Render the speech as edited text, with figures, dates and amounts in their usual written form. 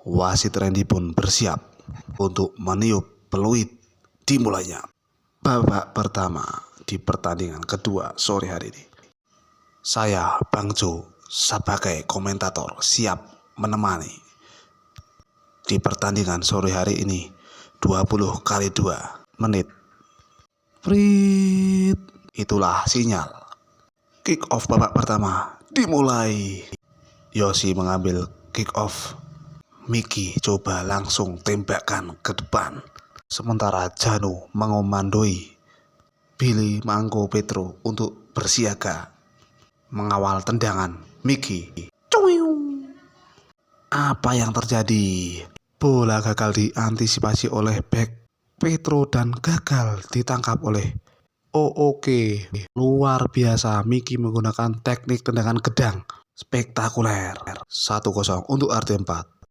Wasit Randy pun bersiap untuk meniup peluit dimulainya babak pertama di pertandingan kedua sore hari ini. Saya Bang Jo sebagai komentator siap menemani di pertandingan sore hari ini. 20 kali 2 menit. Prit. Itulah sinyal kick off babak pertama dimulai. Yosi mengambil kick off. Miki coba langsung tembakan ke depan. Sementara Janu mengomandoi Billy Mangko Petro untuk bersiaga mengawal tendangan Miki. Apa yang terjadi? Bola gagal diantisipasi oleh bek Petro dan gagal ditangkap oleh Oke. Luar biasa, Miki menggunakan teknik tendangan gedang spektakuler. 1-0 untuk RT4.